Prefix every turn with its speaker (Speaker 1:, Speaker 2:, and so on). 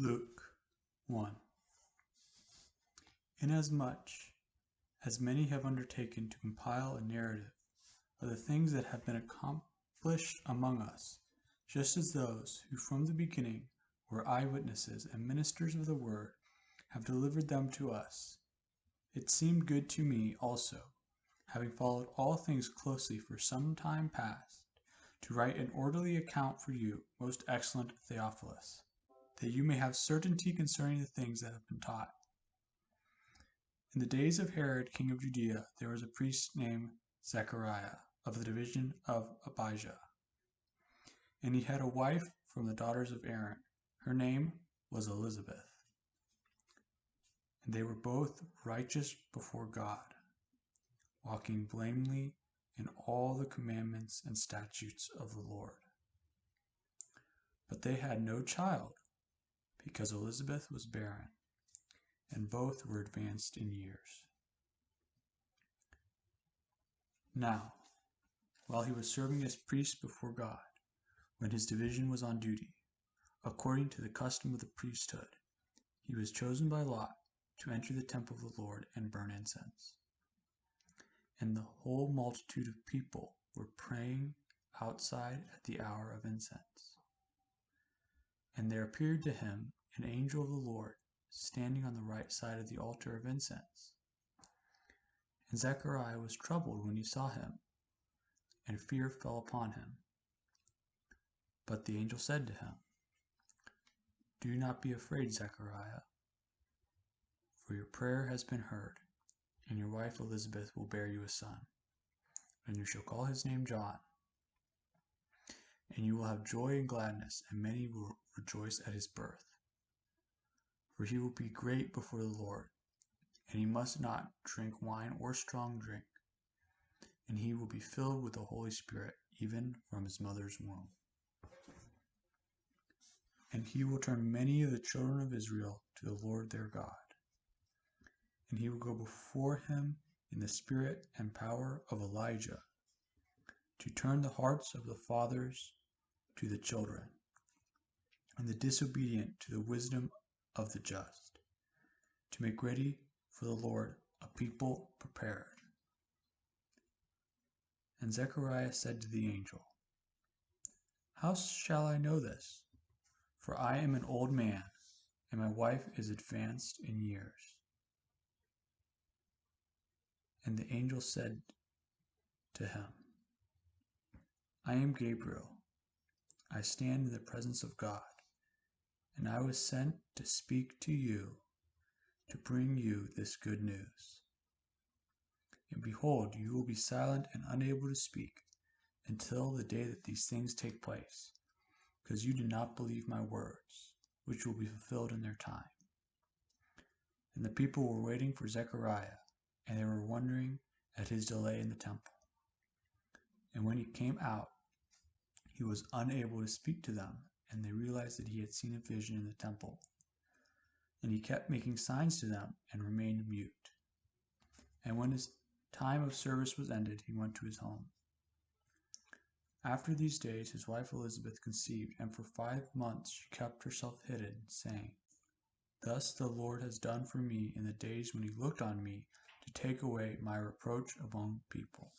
Speaker 1: Luke 1. Inasmuch as many have undertaken to compile a narrative of the things that have been accomplished among us, just as those who from the beginning were eyewitnesses and ministers of the word have delivered them to us, it seemed good to me also, having followed all things closely for some time past, to write an orderly account for you, most excellent Theophilus, that you may have certainty concerning the things that have been taught. In the days of Herod, king of Judea, there was a priest named Zechariah, of the division of Abijah. And he had a wife from the daughters of Aaron. Her name was Elizabeth. And they were both righteous before God, walking blamelessly in all the commandments and statutes of the Lord. But they had no child, because Elizabeth was barren, and both were advanced in years. Now, while he was serving as priest before God, when his division was on duty, according to the custom of the priesthood, he was chosen by lot to enter the temple of the Lord and burn incense. And the whole multitude of people were praying outside at the hour of incense. And there appeared to him an angel of the Lord, standing on the right side of the altar of incense. And Zechariah was troubled when he saw him, and fear fell upon him. But the angel said to him, "Do not be afraid, Zechariah, for your prayer has been heard, and your wife Elizabeth will bear you a son, and you shall call his name John. And you will have joy and gladness, and many will rejoice at his birth. For he will be great before the Lord, and he must not drink wine or strong drink, and he will be filled with the Holy Spirit, even from his mother's womb. And he will turn many of the children of Israel to the Lord their God. And he will go before him in the spirit and power of Elijah, to turn the hearts of the fathers to the children, and the disobedient to the wisdom of the just, to make ready for the Lord a people prepared." And Zechariah said to the angel, "How shall I know this? For I am an old man, and my wife is advanced in years." And the angel said to him, "I am Gabriel. I stand in the presence of God, and I was sent to speak to you, to bring you this good news. And behold, you will be silent and unable to speak until the day that these things take place, because you did not believe my words, which will be fulfilled in their time." And the people were waiting for Zechariah, and they were wondering at his delay in the temple. And when he came out, he was unable to speak to them, and they realized that he had seen a vision in the temple. And he kept making signs to them and remained mute. And when his time of service was ended, he went to his home. After these days, his wife Elizabeth conceived, and for 5 months she kept herself hidden, saying, "Thus the Lord has done for me in the days when he looked on me to take away my reproach among people."